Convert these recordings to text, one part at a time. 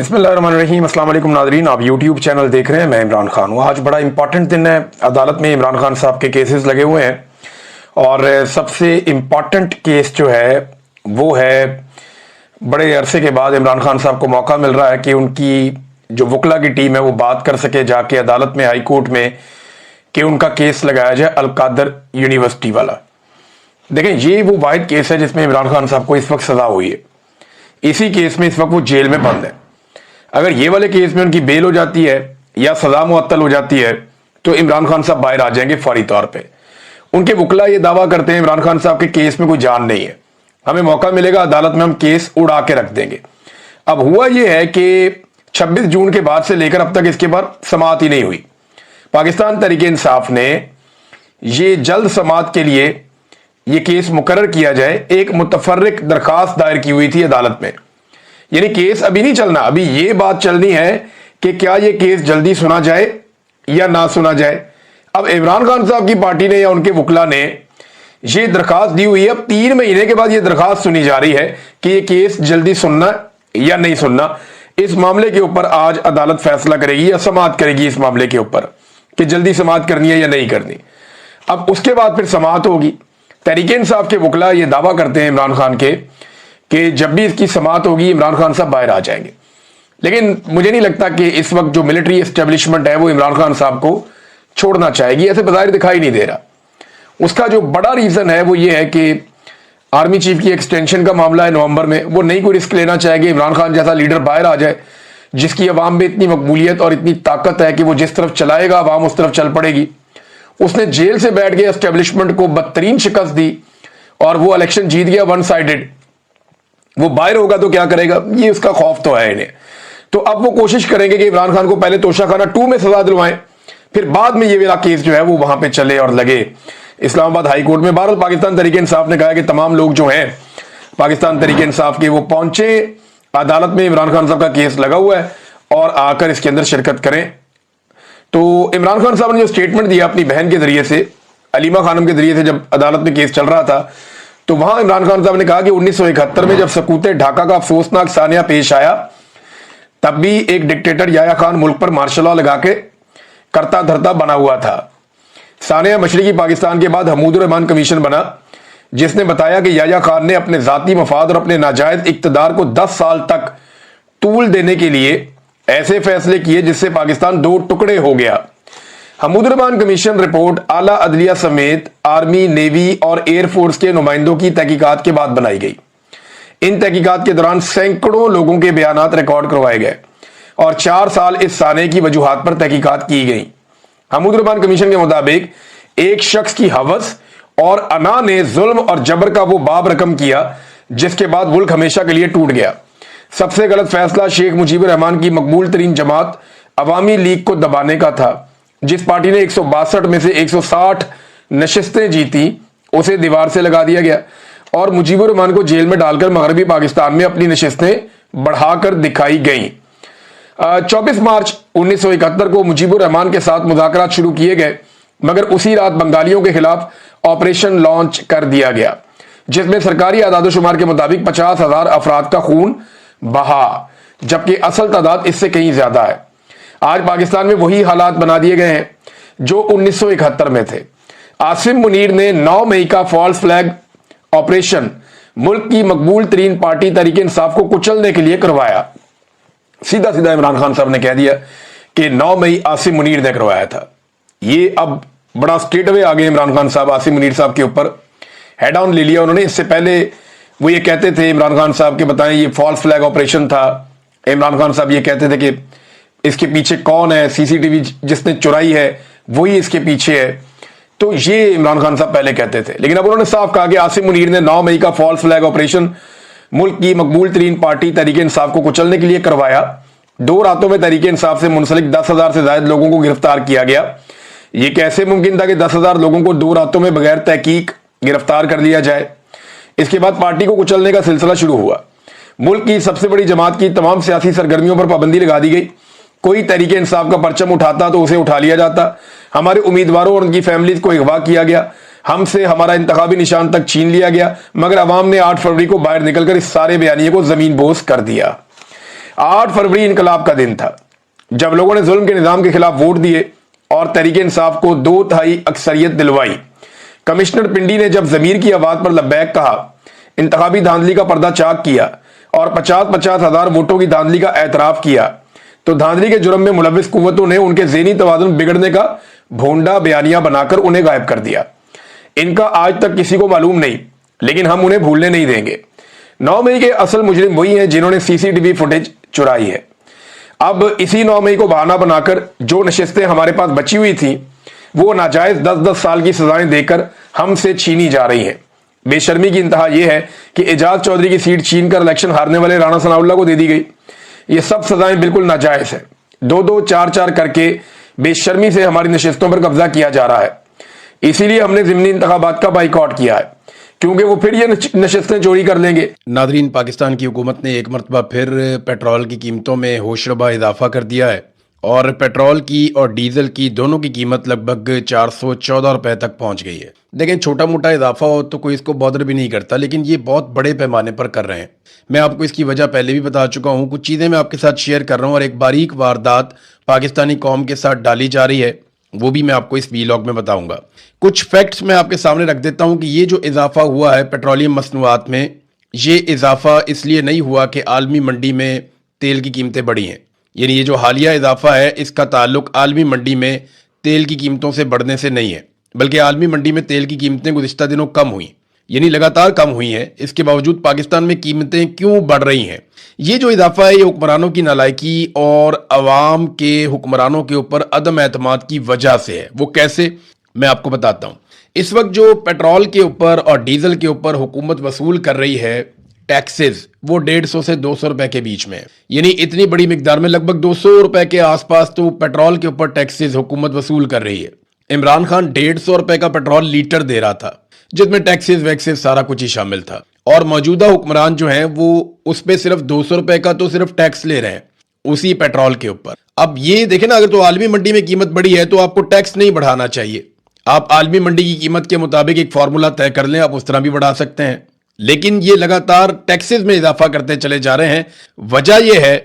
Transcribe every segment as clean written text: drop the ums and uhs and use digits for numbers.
بسم اللہ الرحمن الرحیم۔ السلام علیکم ناظرین، آپ یوٹیوب چینل دیکھ رہے ہیں، میں عمران خان ہوں۔ آج بڑا امپورٹنٹ دن ہے، عدالت میں عمران خان صاحب کے کیسز لگے ہوئے ہیں، اور سب سے امپورٹنٹ کیس جو ہے وہ ہے بڑے عرصے کے بعد عمران خان صاحب کو موقع مل رہا ہے کہ ان کی جو وکلا کی ٹیم ہے وہ بات کر سکے جا کے عدالت میں، ہائی کورٹ میں، کہ ان کا کیس لگایا جائے القادر یونیورسٹی والا۔ دیکھیں، یہ وہ واحد کیس ہے جس میں عمران خان صاحب کو اس وقت سزا ہوئی ہے۔ اسی کیس میں اس وقت وہ جیل میں بند ہے۔ اگر یہ والے کیس میں ان کی بیل ہو جاتی ہے یا سزا معطل ہو جاتی ہے تو عمران خان صاحب باہر آ جائیں گے فوری طور پہ۔ ان کے وکلا یہ دعویٰ کرتے ہیں عمران خان صاحب کے کیس میں کوئی جان نہیں ہے، ہمیں موقع ملے گا عدالت میں، ہم کیس اڑا کے رکھ دیں گے۔ اب ہوا یہ ہے کہ 26 جون کے بعد سے لے کر اب تک اس کے بعد سماعت ہی نہیں ہوئی۔ پاکستان تحریک انصاف نے یہ جلد سماعت کے لیے یہ کیس مقرر کیا جائے ایک متفرق درخواست دائر کی ہوئی تھی عدالت میں۔ یعنی کیس ابھی نہیں چلنا، ابھی یہ بات چلنی ہے کہ کیا یہ کیس جلدی سنا جائے یا نہ سنا جائے۔ اب عمران خان صاحب کی پارٹی نے یا ان کے وکلا نے یہ درخواست دی ہوئی ہے، اب 3 مہینے کے بعد یہ درخواست سنی جا رہی ہے کہ یہ کیس جلدی سننا یا نہیں سننا۔ اس معاملے کے اوپر آج عدالت فیصلہ کرے گی یا سماعت کرے گی اس معاملے کے اوپر کہ جلدی سماعت کرنی ہے یا نہیں کرنی۔ اب اس کے بعد پھر سماعت ہوگی۔ تحریک انصاف کے وکلا یہ دعویٰ کرتے ہیں عمران خان کے کہ جب بھی اس کی سماعت ہوگی عمران خان صاحب باہر آ جائیں گے، لیکن مجھے نہیں لگتا کہ اس وقت جو ملٹری اسٹیبلشمنٹ ہے وہ عمران خان صاحب کو چھوڑنا چاہے گی، ایسے بظاہر دکھائی نہیں دے رہا۔ اس کا جو بڑا ریزن ہے وہ یہ ہے کہ آرمی چیف کی ایکسٹینشن کا معاملہ ہے نومبر میں، وہ نہیں کوئی رسک لینا چاہے گی عمران خان جیسا لیڈر باہر آ جائے جس کی عوام میں اتنی مقبولیت اور اتنی طاقت ہے کہ وہ جس طرف چلائے گا عوام اس طرف چل پڑے گی۔ اس نے جیل سے بیٹھ کے اسٹیبلشمنٹ کو بدترین شکست دی اور وہ الیکشن جیت گیا ون سائیڈڈ۔ وہ باہر ہوگا تو کیا کرے گا، یہ اس کا خوف تو ہے انہیں۔ تو اب وہ کوشش کریں گے کہ عمران خان کو پہلے توشہ خانہ 2 میں سزا دلوائیں، پھر بعد میں یہ والا کیس جو ہے وہ وہاں پہ چلے اور لگے اسلام آباد ہائی کورٹ میں۔ بہرحال پاکستان تحریک انصاف نے کہا کہ تمام لوگ جو ہیں پاکستان تحریک انصاف کے وہ پہنچے عدالت میں، عمران خان صاحب کا کیس لگا ہوا ہے، اور آ کر اس کے اندر شرکت کریں۔ تو عمران خان صاحب نے جو سٹیٹمنٹ دیا اپنی بہن کے ذریعے سے، علیمہ خانم کے ذریعے سے، جب عدالت میں کیس چل رہا تھا تو وہاں عمران خان صاحب نے کہا کہ 1971 میں جب سقوط ڈھاکہ کا افسوسناک سانحہ پیش آیا تب بھی ایک ڈکٹیٹر یحییٰ خان ملک پر مارشل لا لگا کے کرتا دھرتا بنا ہوا تھا۔ سانحہ مشرقی پاکستان کے بعد حمود الرحمان کمیشن بنا جس نے بتایا کہ یحییٰ خان نے اپنے ذاتی مفاد اور اپنے ناجائز اقتدار کو 10 سال تک طول دینے کے لیے ایسے فیصلے کیے جس سے پاکستان 2 ٹکڑے ہو گیا۔ حمود الرحمان کمیشن رپورٹ اعلیٰ عدلیہ سمیت آرمی، نیوی اور ایئر فورس کے نمائندوں کی تحقیقات کے بعد بنائی گئی۔ ان تحقیقات کے دوران سینکڑوں لوگوں کے بیانات ریکارڈ کروائے گئے اور 4 سال اس سانحے کی وجوہات پر تحقیقات کی گئیں۔ حمود الرحمان کمیشن کے مطابق ایک شخص کی ہوس اور انا نے ظلم اور جبر کا وہ باب رقم کیا جس کے بعد ملک ہمیشہ کے لیے ٹوٹ گیا۔ سب سے غلط فیصلہ شیخ مجیب الرحمان کی مقبول ترین جماعت عوامی لیگ کو دبانے کا تھا۔ جس پارٹی نے 162 میں سے 160 نشستیں جیتی اسے دیوار سے لگا دیا گیا اور مجیب الرحمان کو جیل میں ڈال کر مغربی پاکستان میں اپنی نشستیں بڑھا کر دکھائی گئیں۔ 24 مارچ 1971 کو مجیب الرحمان کے ساتھ مذاکرات شروع کیے گئے، مگر اسی رات بنگالیوں کے خلاف آپریشن لانچ کر دیا گیا جس میں سرکاری اعداد و شمار کے مطابق 50,000 افراد کا خون بہا، جبکہ اصل تعداد اس سے کہیں زیادہ ہے۔ آج پاکستان میں وہی حالات بنا دیے گئے ہیں جو 1971 میں تھے۔ عاصم منیر نے 9 مئی کا فالس فلیگ آپریشن ملک کی مقبول ترین پارٹی تحریک انصاف کو کچلنے کے لیے کروایا۔ سیدھا عمران خان صاحب نے کہہ دیا کہ 9 مئی عاصم منیر نے کروایا تھا۔ یہ اب بڑا سٹریٹ اوے آگے عمران خان صاحب عاصم منیر صاحب کے اوپر ہیڈ آن لے لیا انہوں نے۔ اس سے پہلے وہ یہ کہتے تھے عمران خان صاحب کے بتائیں یہ فالس فلیگ آپریشن تھا، عمران خان صاحب یہ کہتے تھے کہ اس کے پیچھے کون ہے، سی سی ٹی وی جس نے چرائی ہے وہی اس کے پیچھے ہے، تو یہ عمران خان صاحب پہلے کہتے تھے۔ لیکن اب انہوں نے صاف کہا کہ عاصم منیر نے 9 مئی کا فالس فلیگ آپریشن ملک کی مقبول ترین پارٹی تحریک انصاف کو کچلنے کے لیے کروایا۔ 2 راتوں میں تحریک انصاف سے منسلک 10,000 سے زائد لوگوں کو گرفتار کیا گیا۔ یہ کیسے ممکن تھا کہ 10,000 لوگوں کو 2 راتوں میں بغیر تحقیق گرفتار کر لیا جائے؟ اس کے بعد پارٹی کو کچلنے کا سلسلہ شروع ہوا۔ ملک کی سب سے بڑی جماعت کی تمام سیاسی سرگرمیوں پر پابندی لگا دی گئی۔ کوئی تحریک انصاف کا پرچم اٹھاتا تو اسے اٹھا لیا جاتا۔ ہمارے امیدواروں اور ان کی فیملیز کو اغوا کیا گیا، ہم سے ہمارا انتخابی نشان تک چھین لیا گیا، مگر عوام نے 8 فروری کو باہر نکل کر اس سارے بیانیے کو زمین بوس کر دیا۔ 8 फरवरी इनकलाब का दिन था, जब लोगों ने जुल्म के निजाम के खिलाफ वोट दिए और तहरीक इंसाफ को 2/3 अक्सरियत दिलवाई। कमिश्नर पिंडी ने जब जमीर की आवाज पर लब्बैक कहा, इंतखाबी धांधली का पर्दा चाक किया और 50-50 हजार वोटों की धांधली का एतराफ किया, तो धांधली के जुर्म में मुलविस कुव्वतों ने उनके ज़हनी तवाज़ुन बिगड़ने का भोंडा बयानिया बनाकर उन्हें गायब कर दिया। इनका आज तक किसी को मालूम नहीं, लेकिन हम उन्हें भूलने नहीं देंगे। 9 मई के असल मुजरिम वही हैं जिन्होंने सीसीटीवी फुटेज चुराई है। अब इसी 9 मई को बहाना बनाकर जो नशिस्तें हमारे पास बची हुई थी, वो नाजायज 10-10 साल की सजाएं देकर हमसे छीनी जा रही हैं। बेशर्मी की इंतहा यह है कि एजाज चौधरी की सीट छीन कर इलेक्शन हारने वाले राणा सनाउल्लाह को दे दी गई। ये सब सजाएं बिल्कुल नाजायज है। 2-2, 4-4 करके बेशर्मी से हमारी नशिस्तों पर कब्जा किया जा रहा है। इसीलिए हमने ज़िमनी इंतखाबात का बाइकआउट किया है, क्योंकि वो फिर ये नशिस्तें चोरी कर लेंगे। नादरीन, पाकिस्तान की हुकूमत ने एक मरतबा फिर पेट्रोल की कीमतों में होशरबा इजाफा कर दिया है और पेट्रोल की और डीजल की दोनों की कीमत लगभग 414 रुपए तक पहुंच गई है। देखें, छोटा मोटा इजाफा हो तो कोई इसको बॉदर भी नहीं करता, लेकिन ये बहुत बड़े पैमाने पर कर रहे हैं। मैं आपको इसकी वजह पहले भी बता चुका हूं। कुछ चीज़ें मैं आपके साथ शेयर कर रहा हूं और एक बारीक वारदात पाकिस्तानी कौम के साथ डाली जा रही है, वो भी मैं आपको इस वीलॉग में बताऊंगा। कुछ फैक्ट्स मैं आपके सामने रख देता हूं कि ये जो इजाफा हुआ है पेट्रोलियम मसनूआत में, ये इजाफा इसलिए नहीं हुआ कि आलमी मंडी में तेल की कीमतें बढ़ी हैं। यानी ये जो हालिया इजाफा है, इसका ताल्लुक आलमी मंडी में तेल की कीमतों से बढ़ने से नहीं है, बल्कि आलमी मंडी में तेल की कीमतें गुज़िश्ता दिनों कम हुई, यानी लगातार कम हुई हैं। इसके बावजूद पाकिस्तान में कीमतें क्यों बढ़ रही हैं? ये जो इजाफा है, ये हुक्मरानों की नालायकी और अवाम के हुक्मरानों के ऊपर अदम एतमाद की वजह से है। वो कैसे, मैं आपको बताता हूँ। इस वक्त जो पेट्रोल के ऊपर और डीजल के ऊपर हुकूमत वसूल कर रही है टैक्सेस, वो 150 से 200 रुपए के बीच में है। यानी इतनी बड़ी मिकदार में लगभग 200 रुपए के आसपास तो पेट्रोल के ऊपर टैक्सेस हुकूमत वसूल कर रही है। इमरान खान 150 रुपए का पेट्रोल लीटर दे रहा था, जिसमें टैक्सेस वैक्सेस सारा कुछ ही शामिल था, और मौजूदा हुक्मरान जो हैं वो उस पर सिर्फ 200 रुपए का तो सिर्फ टैक्स ले रहे हैं उसी पेट्रोल के ऊपर। अब ये देखें ना, अगर तो आलमी मंडी में कीमत बढ़ी है तो आपको टैक्स नहीं बढ़ाना चाहिए। आप आलमी मंडी की कीमत के मुताबिक एक फार्मूला तय कर लें, आप उस तरह भी बढ़ा सकते हैं, लेकिन ये लगातार टैक्सेस में इजाफा करते चले जा रहे हैं। वजह यह है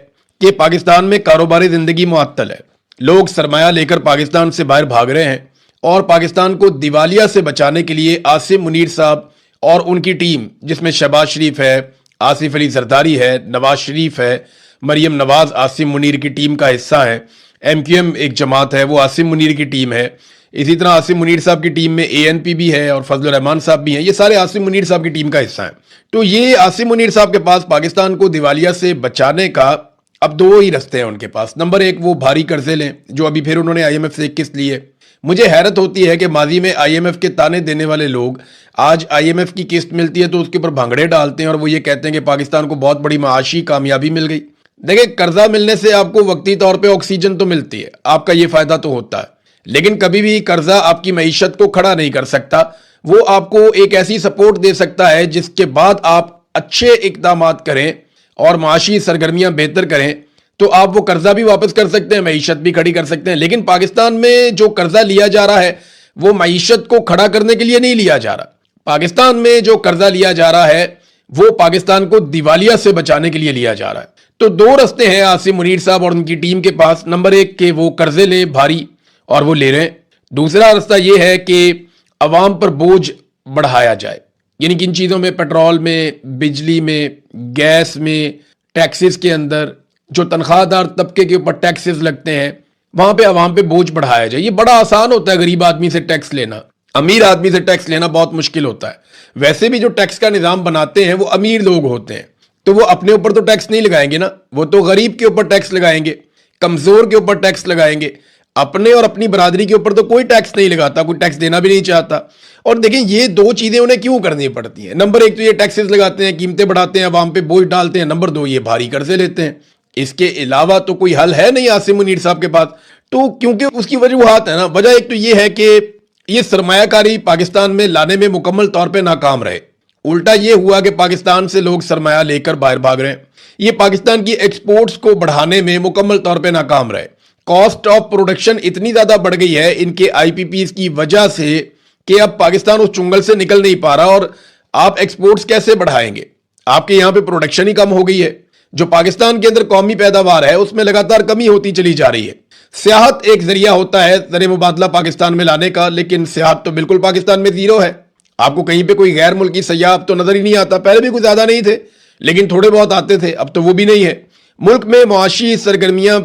कि पाकिस्तान में कारोबारी जिंदगी मुअत्तल है, लोग सरमाया लेकर पाकिस्तान से बाहर भाग रहे हैं, और पाकिस्तान को दिवालिया से बचाने के लिए आसिम मुनीर साहब और उनकी टीम, जिसमें शहबाज शरीफ है, आसिफ अली जरदारी है, नवाज शरीफ है, मरियम नवाज आसिम मुनीर की टीम का हिस्सा है, MQM एक जमात है, वो आसिम मुनीर की टीम है। इसी तरह आसिम मुनीर साहब की टीम में ANP भी है और फजल रहमान साहब भी हैं। ये सारे आसिम मुनीर साहब की टीम का हिस्सा हैं। तो ये आसिम मुनीर साहब के पास पाकिस्तान को दिवालिया से बचाने का अब 2 ही रास्ते हैं उनके पास। नंबर 1, वो भारी कर्जे लें, जो अभी फिर उन्होंने IMF से 1 किस्त ली है। मुझे हैरत होती है कि माजी में IMF के ताने देने वाले लोग आज IMF की किस्त मिलती है तो उसके ऊपर भंगड़े डालते हैं और वो ये कहते हैं कि पाकिस्तान को बहुत बड़ी माशी कामयाबी मिल गई। देखिए, कर्जा मिलने से आपको वक्ती तौर पे ऑक्सीजन तो मिलती है, आपका ये फायदा तो होता है, लेकिन कभी भी कर्जा आपकी मईशत को खड़ा नहीं कर सकता। वो आपको एक ऐसी सपोर्ट दे सकता है जिसके बाद आप अच्छे इकदाम करें और माशी सरगर्मियां बेहतर करें तो आप वो कर्जा भी वापस कर सकते हैं, मईशत भी खड़ी कर सकते हैं। लेकिन पाकिस्तान में जो कर्जा लिया जा रहा है वो मईशत को खड़ा करने के लिए नहीं लिया जा रहा। पाकिस्तान में जो कर्जा लिया जा रहा है वो पाकिस्तान को दिवालिया से बचाने के लिए लिया जा रहा है। तो 2 रास्ते हैं आसिम मुनीर साहब और उनकी टीम के पास। नंबर 1 के वो कर्जे ले भारी, और वो ले रहे हैं। दूसरा रास्ता ये है कि अवाम पर बोझ बढ़ाया जाए, यानी किन चीज़ों में, पेट्रोल में, बिजली में, गैस में, टैक्सेस के अंदर जो तनख्वाहदार तबके के ऊपर टैक्सेस लगते हैं वहां पे अवाम पे बोझ बढ़ाया जाए। ये बड़ा आसान होता है गरीब आदमी से टैक्स लेना, अमीर आदमी से टैक्स लेना बहुत मुश्किल होता है। वैसे भी जो टैक्स का निजाम बनाते हैं वो अमीर लोग होते हैं, तो वो अपने ऊपर तो टैक्स नहीं लगाएंगे ना, वो तो गरीब के ऊपर टैक्स लगाएंगे, कमजोर के ऊपर टैक्स लगाएंगे। अपने और अपनी बरादरी के ऊपर तो कोई टैक्स नहीं लगाता, कोई टैक्स देना भी नहीं चाहता। और देखें, ये 2 चीजें उन्हें क्यों करनी पड़ती हैं। नंबर 1 तो ये टैक्सेस लगाते हैं, कीमतें बढ़ाते हैं, अवाम पे बोझ डालते हैं। नंबर 2 ये भारी कर्जे लेते हैं। इसके अलावा तो कोई हल है नहीं आसिम मुनीर साहब के पास। तो क्योंकि उसकी वजूहात है ना, वजह एक तो ये है कि ये सरमायाकारी पाकिस्तान में लाने में मुकम्मल तौर पे नाकाम रहे। उल्टा ये हुआ कि पाकिस्तान से लोग सरमाया लेकर बाहर भाग रहे हैं। ये पाकिस्तान की एक्सपोर्ट्स को बढ़ाने में मुकम्मल तौर पे नाकाम रहे। कॉस्ट ऑफ प्रोडक्शन इतनी ज्यादा बढ़ गई है इनके IPPs की वजह से कि अब पाकिस्तान उस चुंगल से निकल नहीं पा रहा। और आप एक्सपोर्ट्स कैसे बढ़ाएंगे, आपके यहां पे प्रोडक्शन ही कम हो गई है। जो पाकिस्तान के अंदर कौमी पैदावार है उसमें लगातार कमी होती चली जा रही है। सियाहत एक जरिया होता है ज़र मुबादला पाकिस्तान में लाने का, लेकिन सियाहत तो बिल्कुल पाकिस्तान में जीरो है। आपको कहीं पे कोई गैर मुल्की सयाह अब तो नजर ही नहीं आता। पहले भी कुछ ज्यादा नहीं थे, लेकिन थोड़े बहुत आते थे, अब तो वो भी नहीं है। मुल्क में मुआशी सरगर्मियां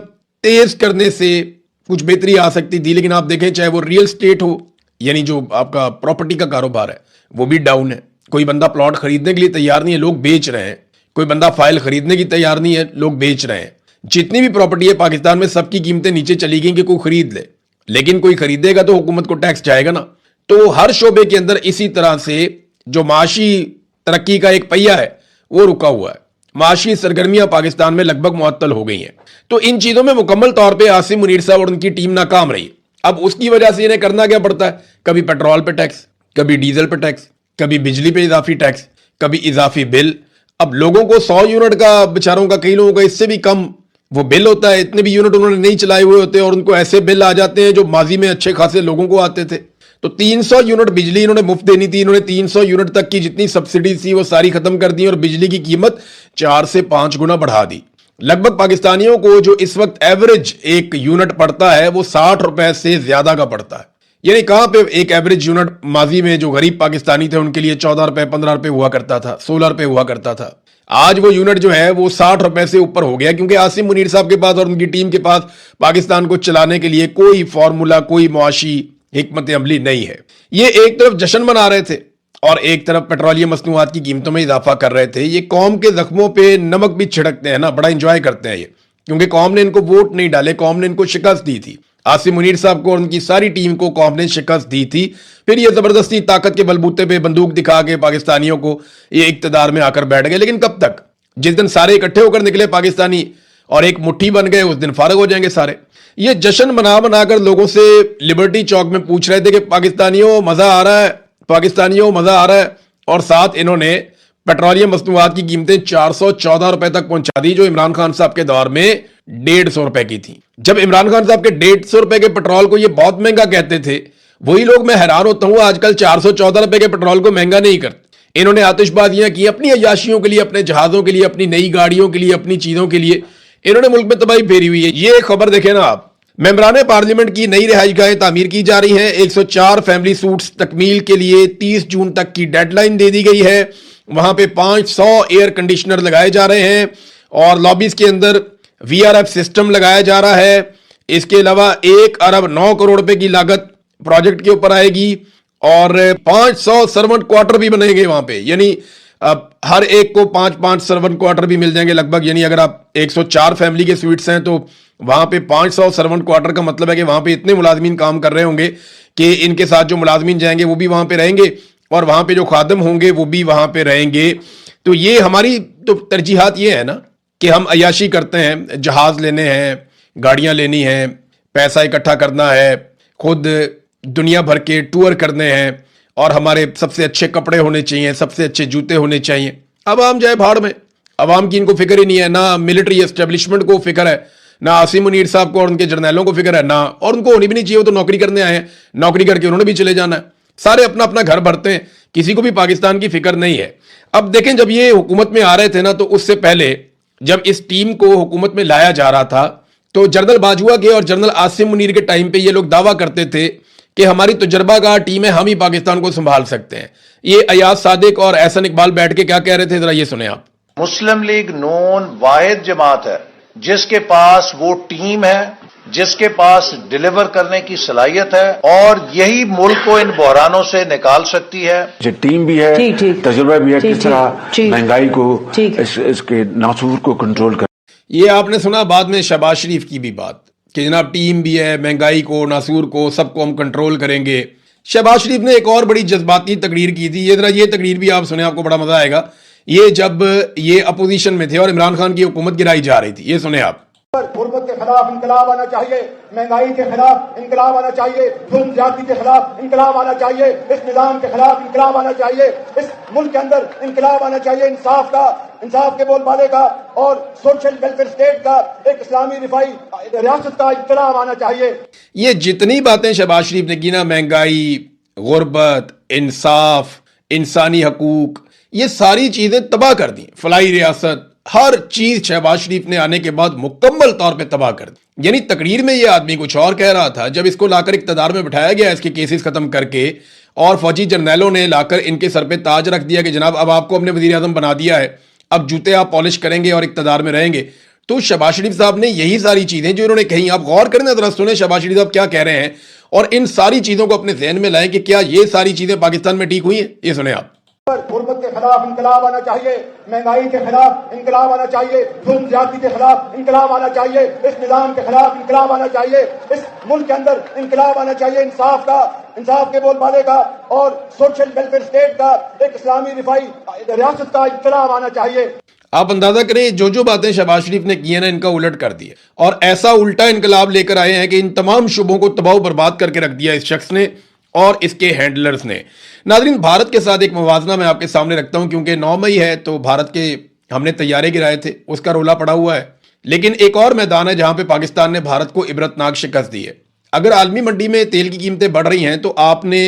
तेज करने से कुछ बेहतरी आ सकती थी, लेकिन आप देखें चाहे वो रियल स्टेट हो, यानी जो आपका प्रॉपर्टी का कारोबार है, वो भी डाउन है। कोई बंदा प्लॉट खरीदने के लिए तैयार नहीं है, लोग बेच रहे हैं। कोई बंदा फाइल खरीदने की तैयार नहीं है, लोग बेच रहे हैं। जितनी भी प्रॉपर्टी है पाकिस्तान में, सबकी कीमतें नीचे चली गई कि कोई खरीद ले, लेकिन कोई खरीदेगा तो हुकूमत को टैक्स जाएगा ना। तो हर शोबे के अंदर इसी तरह से जो माशी तरक्की का एक पहिया है वो रुका हुआ है। माशी सरगर्मियां पाकिस्तान में लगभग मुअत्तल हो गई हैं। तो इन चीजों में मुकम्मल तौर पे आसिम मुनीर साहब और उनकी टीम नाकाम रही। अब उसकी वजह से इन्हें करना क्या पड़ता है, कभी पेट्रोल पे टैक्स, कभी डीजल पे टैक्स, कभी बिजली पे इजाफी टैक्स, कभी इजाफी बिल। अब लोगों को 100 यूनिट का, बेचारों का, कई लोगों का इससे भी कम वो बिल होता है। इतने भी यूनिट उन्होंने नहीं चलाए हुए होते और उनको ऐसे बिल आ जाते हैं जो माजी में अच्छे खासे लोगों को आते थे। तो 300 यूनिट बिजली इन्होंने मुफ्त देनी थी। इन्होंने 300 यूनिट तक की जितनी सब्सिडी थी वो सारी खत्म कर दी और बिजली की कीमत 4 से 5 गुना बढ़ा दी। लगभग पाकिस्तानियों को जो इस वक्त एवरेज एक यूनिट पड़ता है वो 60 रुपए से ज्यादा का पड़ता है। यानी कहां पे एक एवरेज यूनिट माजी में जो गरीब पाकिस्तानी थे उनके लिए 14 रुपए 15 रुपए हुआ करता था, 16 रुपए हुआ करता था। आज वो यूनिट जो है वो 60 रुपए से ऊपर हो गया, क्योंकि आसिम मुनीर साहब के पास और उनकी टीम के पास पाकिस्तान को चलाने के लिए कोई फॉर्मूला, कोई मुआशी हिकमत अमली नहीं है। ये एक तरफ जश्न मना रहे थे और एक तरफ पेट्रोलियम मसनूआत की कीमतों में इजाफा कर रहे थे। ये कौम के जख्मों पे नमक भी छिड़कते हैं ना, बड़ा इंजॉय करते हैं ये, क्योंकि कौम ने इनको वोट नहीं डाले, कौम ने इनको शिकस्त दी थी। आसिम मुनीर साहब को और उनकी सारी टीम को कौम ने शिकस्त दी थी। फिर ये जबरदस्ती ताकत के बलबूते पे बंदूक दिखा के पाकिस्तानियों को ये इक्तदार में आकर बैठ गए। लेकिन कब तक? जिस दिन सारे इकट्ठे होकर निकले पाकिस्तानी और एक मुट्ठी बन गए, उस दिन फारग हो जाएंगे सारे। ये जश्न मना बनाकर लोगों से लिबर्टी चौक में पूछ रहे थे कि पाकिस्तानियों मजा आ रहा है, पाकिस्तानियों मजा आ रहा है, और साथ इन्होंने पेट्रोलियम मसनूआत की कीमतें 414 रुपए तक पहुंचा दी, जो इमरान खान साहब के दौर में 150 रुपए की थी। जब इमरान खान साहब के 150 रुपए के पेट्रोल को ये बहुत महंगा कहते थे, वही लोग, मैं हैरान होता हूं, आजकल 414 रुपए के पेट्रोल को महंगा नहीं करते। इन्होंने आतिशबाजियां की अपनी अय्याशियों के लिए, अपने जहाजों के लिए, अपनी नई गाड़ियों के लिए, अपनी चीजों के लिए। इन्होंने मुल्क में तबाही फेरी हुई है। ये खबर देखें ना आप, मेंबरान पार्लियामेंट की नई रिहाइशगाहें तामीर की जा रही हैं। 104 फैमिली सूट्स तकमील के लिए 30 जून तक की डेडलाइन दे दी गई है। वहां पे 500 एयर कंडीशनर लगाए जा रहे हैं और लॉबीज के अंदर VRF सिस्टम लगाया जा रहा है। इसके अलावा 1 अरब 9 करोड़ रुपए की लागत प्रोजेक्ट के ऊपर आएगी और 500 सर्वेंट क्वार्टर भी बनेंगे वहां पे। यानी अब हर एक को 5-5 सर्वेंट क्वार्टर भी मिल जाएंगे लगभग। यानी अगर आप 104 फैमिली के स्वीट्स हैं तो वहां पे 500 सर्वेंट क्वार्टर का मतलब है कि वहां पे इतने मुलाजमीन काम कर रहे होंगे कि इनके साथ जो मुलाजमीन जाएंगे वो भी वहां पे रहेंगे और वहां पे जो खादम होंगे वो भी वहां पे रहेंगे। तो ये हमारी तो तरजीहात ये है ना कि हम अय्याशी करते हैं, जहाज लेने हैं, गाड़ियां लेनी हैं, पैसा इकट्ठा करना है, खुद दुनिया भर के टूर करने हैं और हमारे सबसे अच्छे कपड़े होने चाहिए, सबसे अच्छे जूते होने चाहिए। अवाम जाए भाड़ में, अवाम की इनको फिक्र ही नहीं है। ना मिलिट्री एस्टेब्लिशमेंट को फिक्र है, ना आसिम मुनीर साहब को और उनके जर्नैलों को फिक्र है, ना, और उनको होनी भी नहीं चाहिए। वो तो नौकरी करने आए हैं, नौकरी करके उन्होंने भी चले जाना है। सारे अपना अपना घर भरते हैं, किसी को भी पाकिस्तान की फिक्र नहीं है। अब देखें, जब ये हुकूमत में आ रहे थे ना, तो उससे पहले जब इस टीम को हुकूमत में लाया जा रहा था तो जनरल बाजवा के और जनरल आसिम मुनीर के टाइम पे ये लोग दावा करते थे कि हमारी तजुर्बाकार टीम है, हम ही पाकिस्तान को संभाल सकते हैं। ये अयाज सादिक और एहसन इकबाल बैठ के क्या कह रहे थे, जरा ये सुने आप। मुस्लिम लीग नून वाहिद जमात है जिसके पास वो टीम है, जिसके पास डिलीवर करने की सलाहियत है और यही मुल्क को इन बहरानों से निकाल सकती है। जो टीम भी है, तजुर्बा भी है, किस तरह महंगाई को, इसके नासूर को कंट्रोल कर। ये आपने सुना बाद में शहबाज शरीफ की भी बात कि जनाब टीम भी है, महंगाई को, नासूर को, सबको हम कंट्रोल करेंगे। शहबाज शरीफ ने एक और बड़ी जज्बाती तकरीर की थी। ये जरा ये तकरीर भी आप सुने, आपको बड़ा मजा आएगा। ये जब ये अपोजिशन में थे और इमरान खान की हुकूमत गिराई जा रही थी, ये सुने आप। गुर्बत के खिलाफ इंकलाब आना चाहिए, महंगाई के खिलाफ इंकलाब आना चाहिए, जुल्म ज्यादती के खिलाफ इंकलाब आना चाहिए, इस निजाम के खिलाफ इंकलाब आना चाहिए, इस मुल्क के अंदर इंकलाब आना चाहिए, इंसाफ का, इंसाफ के बोलबाले का और सोशल वेलफेयर स्टेट का, एक इस्लामी रिफाई रियासत का इंकलाब आना चाहिए। ये जितनी बातें शहबाज शरीफ ने की ना, महंगाई, गुर्बत, इंसाफ, इंसानी हकूक, ये सारी चीजें तबाह कर दी। फलाई रियासत, ہر چیز شہباز شریف نے آنے کے بعد مکمل طور پہ تباہ کر دی. یعنی تقریر میں یہ آدمی کچھ اور کہہ رہا تھا، جب اس کو لا کر اقتدار میں بٹھایا گیا اس کے کیسز ختم کر کے اور فوجی جرنیلوں نے لا کر ان کے سر پہ تاج رکھ دیا کہ جناب اب آپ کو ہم نے وزیر اعظم بنا دیا ہے، اب جوتے آپ پالش کریں گے اور اقتدار میں رہیں گے. تو شہباز شریف صاحب نے یہی ساری چیزیں جو انہوں نے کہیں، آپ غور کریں ذرا، سنیں شہباز شریف صاحب کیا کہہ رہے ہیں اور ان ساری چیزوں کو اپنے ذہن میں لائیں کہ کیا یہ ساری چیزیں پاکستان میں ٹھیک ہوئی ہیں. یہ سنیں آپ. غربت کے خلاف انقلاب آنا چاہیے، مہنگائی کے خلاف انقلاب آنا چاہیے، ظلم زیادتی کے خلاف انقلاب آنا چاہیے، اس نظام کے خلاف انقلاب آنا چاہیے، اس ملک کے اندر انقلاب آنا چاہیے، انصاف کا، انصاف کے بول بالے کا اور سوشل ویلفیئر اسٹیٹ کا، ایک اسلامی رفائی ریاست کا انقلاب آنا چاہیے. آپ اندازہ کریں جو باتیں شہباز شریف نے کی ہیں نا، ان کا الٹ کر دیا اور ایسا الٹا انقلاب لے کر آئے ہیں کہ ان تمام شعبوں کو تباہ و برباد کر کے رکھ دیا اس شخص نے اور اس کے ہینڈلرز نے. ناظرین، بھارت کے ساتھ ایک موازنہ میں آپ کے سامنے رکھتا ہوں، کیونکہ 9 مئی ہے تو بھارت کے ہم نے طیارے گرائے تھے، اس کا رولا پڑا ہوا ہے. لیکن ایک اور میدان ہے جہاں پہ پاکستان نے بھارت کو عبرتناک شکست دی ہے. اگر عالمی منڈی میں تیل کی قیمتیں بڑھ رہی ہیں تو آپ نے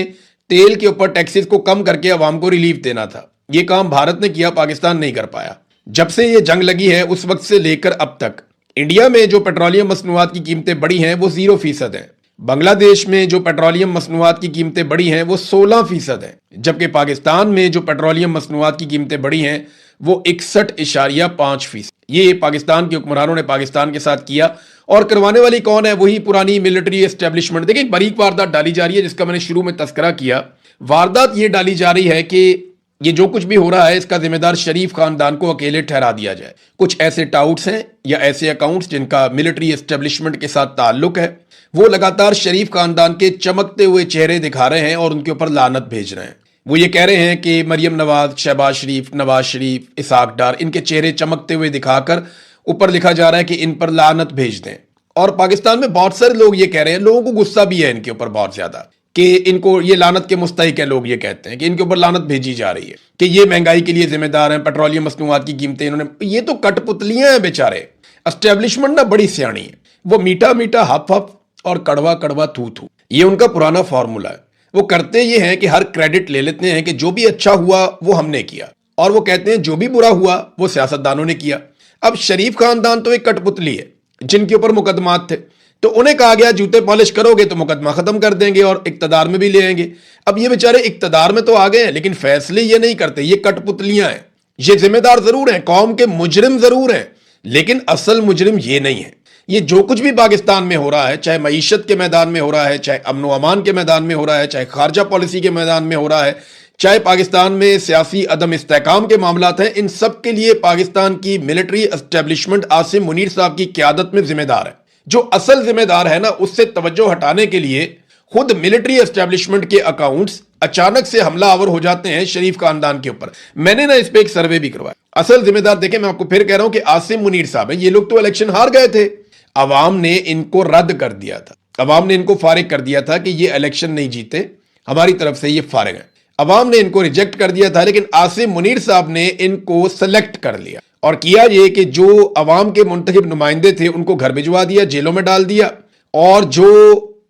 تیل کے اوپر ٹیکسز کو کم کر کے عوام کو ریلیف دینا تھا. یہ کام بھارت نے کیا، پاکستان نہیں کر پایا. جب سے یہ جنگ لگی ہے اس وقت سے لے کر اب تک انڈیا میں جو پیٹرولیم مصنوعات کی قیمتیں بڑھی ہیں وہ 0% ہیں. بنگلہ دیش میں جو پیٹرولیم مصنوعات کی قیمتیں بڑھی ہیں وہ 16% ہیں. جبکہ پاکستان میں جو پیٹرولیم مصنوعات کی قیمتیں بڑھی ہیں وہ 61.5%. یہ پاکستان کے حکمرانوں نے پاکستان کے ساتھ کیا اور کروانے والی کون ہے؟ وہی پرانی ملٹری اسٹیبلشمنٹ. دیکھیں، باریک واردات ڈالی جا رہی ہے جس کا میں نے شروع میں تذکرہ کیا. واردات یہ ڈالی جا رہی ہے کہ یہ جو کچھ بھی ہو رہا ہے اس کا ذمہ دار شریف خاندان کو اکیلے ٹھہرا دیا جائے. کچھ ایسے ٹاؤٹس ہیں یا ایسے اکاؤنٹس جن کا ملٹری اسٹیبلشمنٹ کے ساتھ تعلق ہے، وہ لگاتار شریف خاندان کے چمکتے ہوئے چہرے دکھا رہے ہیں اور ان کے اوپر لعنت بھیج رہے ہیں. وہ یہ کہہ رہے ہیں کہ مریم نواز، شہباز شریف، نواز شریف، اسحاق ڈار، ان کے چہرے چمکتے ہوئے دکھا کر اوپر لکھا جا رہا ہے کہ ان پر لعنت بھیج دیں. اور پاکستان میں بہت سارے لوگ یہ کہہ رہے ہیں، لوگوں کو غصہ بھی ہے ان کے اوپر بہت زیادہ، کہ ان کو یہ لعنت کے مستحق ہیں. لوگ یہ کہتے ہیں کہ ان کے اوپر لعنت بھیجی جا رہی ہے کہ یہ مہنگائی کے لیے ذمہ دار ہیں، پیٹرولیم مصنوعات کی قیمتیں انہوں نے. یہ تو کٹ پتلیاں ہیں بیچارے. اسٹیبلشمنٹ نا بڑی سیاਣੀ ہے، وہ میٹھا میٹھا ہپ ہپ اور کڑوا کڑوا تھو تھو، یہ ان کا پرانا فارمولا ہے. وہ کرتے یہ ہیں کہ ہر کریڈٹ لے لیتے ہیں کہ جو بھی اچھا ہوا وہ ہم نے کیا، اور وہ کہتے ہیں جو بھی برا ہوا وہ سیاستدانوں نے کیا. اب شریف خاندان تو ایک کٹ پتلی ہے جن کے اوپر مقدمات تھے، تو انہیں کہا گیا جوتے پالش کرو گے تو مقدمہ ختم کر دیں گے اور اقتدار میں بھی لے آئیں گے. اب یہ بیچارے اقتدار میں تو آ گئے ہیں لیکن فیصلے یہ نہیں کرتے. یہ کٹ پتلیاں ہیں. یہ ذمہ دار ضرور ہیں، قوم کے مجرم ضرور ہیں، لیکن اصل مجرم یہ نہیں ہے. یہ جو کچھ بھی پاکستان میں ہو رہا ہے، چاہے معیشت کے میدان میں ہو رہا ہے، چاہے امن و امان کے میدان میں ہو رہا ہے، چاہے خارجہ پالیسی کے میدان میں ہو رہا ہے، چاہے پاکستان میں سیاسی عدم استحکام کے معاملات ہیں، ان سب کے لیے پاکستان کی ملٹری اسٹیبلشمنٹ عاصم منیر صاحب کی قیادت میں ذمہ دار ہے. جو اصل ذمہ دار ہے نا، اس سے توجہ ہٹانے کے لیے خود ملٹری اسٹیبلشمنٹ کے اکاؤنٹس اچانک سے حملہ آور ہو جاتے ہیں شریف خاندان کے اوپر. میں نے نا اس پہ ایک سروے بھی کروایا. اصل ذمہ دار دیکھیں، میں آپ کو پھر کہہ رہا ہوں کہ عاصم منیر صاحب ہیں. یہ لوگ تو الیکشن ہار گئے تھے، عوام نے ان کو رد کر دیا تھا، عوام نے ان کو فارغ کر دیا تھا کہ یہ الیکشن نہیں جیتے، ہماری طرف سے یہ فارغ ہیں. عوام نے ان کو ریجیکٹ کر دیا تھا، لیکن عاصم منیر صاحب نے ان کو سلیکٹ کر لیا اور کیا یہ کہ جو عوام کے منتخب نمائندے تھے ان کو گھر بھجوا دیا، جیلوں میں ڈال دیا، اور جو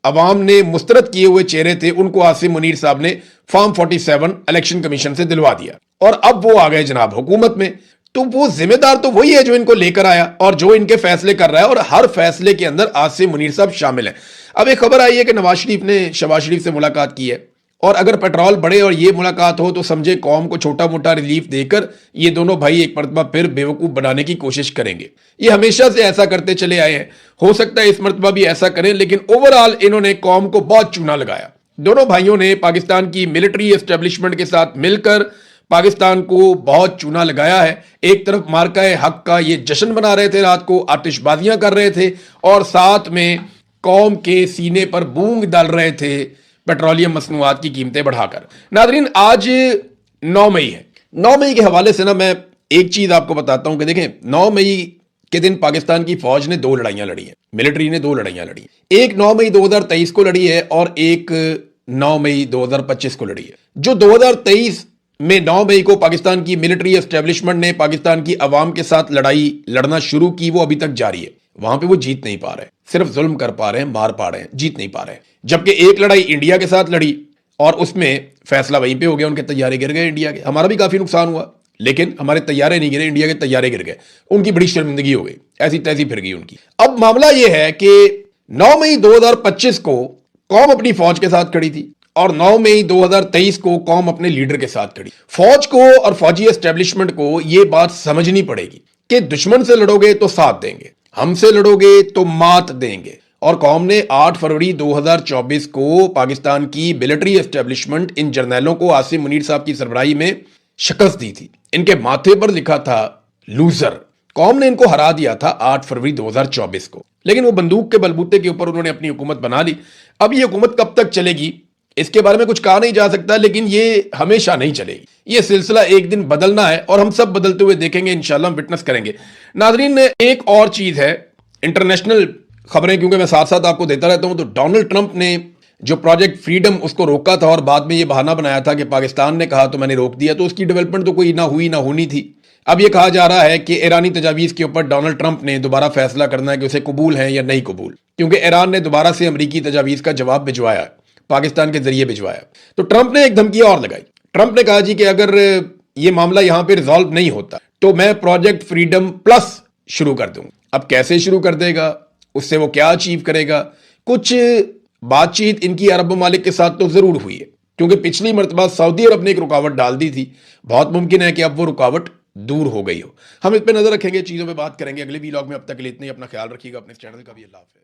عوام نے مسترد کیے ہوئے چہرے تھے ان کو عاصم منیر صاحب نے فارم 47 الیکشن کمیشن سے دلوا دیا. اور اب وہ آ گئے جناب حکومت میں. تو وہ ذمہ دار تو وہی ہے جو ان کو لے کر آیا اور جو ان کے فیصلے کر رہا ہے، اور ہر فیصلے کے اندر عاصم منیر صاحب شامل ہیں. اب ایک خبر آئی ہے کہ نواز شریف نے شہباز شریف سے ملاقات کی ہے، اور اگر پیٹرول بڑھے اور یہ ملاقات ہو تو سمجھے قوم کو چھوٹا موٹا ریلیف دے کر یہ دونوں بھائی ایک مرتبہ پھر بیوقوف بنانے کی کوشش کریں گے. یہ ہمیشہ سے ایسا کرتے چلے آئے ہیں، ہو سکتا ہے اس مرتبہ بھی ایسا کریں، لیکن اوورآل انہوں نے قوم کو بہت چونا لگایا. دونوں بھائیوں نے پاکستان کی ملٹری اسٹیبلشمنٹ کے ساتھ مل کر پاکستان کو بہت چونا لگایا ہے. ایک طرف مارکہ حق کا یہ جشن بنا رہے تھے، رات کو آتش بازیاں کر رہے تھے، اور ساتھ میں قوم کے سینے پر بونگ ڈال رہے تھے پیٹرولیم مصنوعات کی قیمتیں بڑھا کر. ناظرین، آج 9 مئی ہے. 9 مئی کے حوالے سے نا میں ایک چیز آپ کو بتاتا ہوں کہ دیکھیں، 9 مئی کے دن پاکستان کی فوج نے 2 لڑائیاں لڑی ہیں، ملٹری نے 2 لڑائیاں لڑی ہیں. ایک 9 مئی 2023 کو لڑی ہے اور ایک 9 مئی 2025 کو لڑی ہے. جو 2023 میں 9 مئی کو پاکستان کی ملٹری اسٹیبلشمنٹ نے پاکستان کی عوام کے ساتھ لڑائی لڑنا شروع کی، وہ ابھی تک جاری ہے. وہاں پہ وہ جیت نہیں پا رہے، صرف ظلم کر پا رہے ہیں، مار پا رہے ہیں، جیت نہیں پا رہے. جبکہ ایک لڑائی انڈیا کے ساتھ لڑی اور اس میں فیصلہ وہیں پہ ہو گیا، ان کے طیارے گر گئے انڈیا کے. ہمارا بھی کافی نقصان ہوا، लेकिन हमारे तैयारे नहीं गिरे, इंडिया के तैयारे गिर गए, उनकी बड़ी शर्मिंदगी हो गई, ऐसी तैसी फिर गई उनकी। अब मामला यह है कि 9 मई 2025 को कौम अपनी फौज के साथ खड़ी थी और 9 मई 2023 को कौम अपने लीडर के साथ खड़ी। फौज को और फौजी एस्टेब्लिशमेंट को यह बात समझनी पड़ेगी कि दुश्मन से लड़ोगे तो साथ देंगे, हमसे लड़ोगे तो मात देंगे। और कौम ने 8 फरवरी 2024 को पाकिस्तान की मिलिट्री एस्टेब्लिशमेंट इन जर्नैलों को आसिम मुनीर साहब की सरबराही में शिकस्त दी थी। इनके माथे पर लिखा था लूजर। कौम ने इनको हरा दिया था 8 फरवरी 2024 को, लेकिन वो बंदूक के बलबूते के ऊपर उन्होंने अपनी हुकूमत बना ली। अब ये हुकूमत कब तक चलेगी इसके बारे में कुछ कहा नहीं जा सकता, लेकिन ये हमेशा नहीं चलेगी। ये सिलसिला एक दिन बदलना है और हम सब बदलते हुए देखेंगे, इंशाल्लाह हम विटनेस करेंगे। नाजरीन, एक और चीज है, इंटरनेशनल खबरें क्योंकि मैं साथ साथ आपको देता रहता हूं, तो डोनाल्ड ट्रंप ने जो प्रोजेक्ट फ्रीडम उसको रोका था और बाद में ये बहाना बनाया था कि पाकिस्तान ने कहा तो मैंने रोक दिया, तो उसकी डेवलपमेंट तो कोई ना हुई ना होनी थी। अब ये कहा जा रहा है कि ईरानी तजावीज़ के ऊपर डोनाल्ड ट्रंप ने दोबारा फैसला करना है कि उसे कबूल है या नहीं कबूल, क्योंकि ईरान ने दोबारा से अमरीकी तजावीज़ का जवाब भिजवाया, पाकिस्तान के जरिए भिजवाया। तो ट्रंप ने एक धमकी और लगाई। ट्रंप ने कहा जी कि अगर ये मामला यहां पे रिजॉल्व नहीं होता तो मैं प्रोजेक्ट फ्रीडम प्लस शुरू कर दूंगा। अब कैसे शुरू कर देगा, उससे वो क्या अचीव करेगा? कुछ बातचीत इनकी अरब ममालिक के साथ तो जरूर हुई है, क्योंकि पिछली मरतबा सऊदी अरब ने एक रुकावट डाल दी थी। बहुत मुमकिन है कि अब वो रुकावट दूर हो गई हो। हम इस पे नजर रखेंगे, चीजों पे बात करेंगे अगले वीलॉग में। अब तक के लिए इतना ही। अपना ख्याल रखिएगा, अपने चैनल का भी। अल्लाह हाफ़िज़।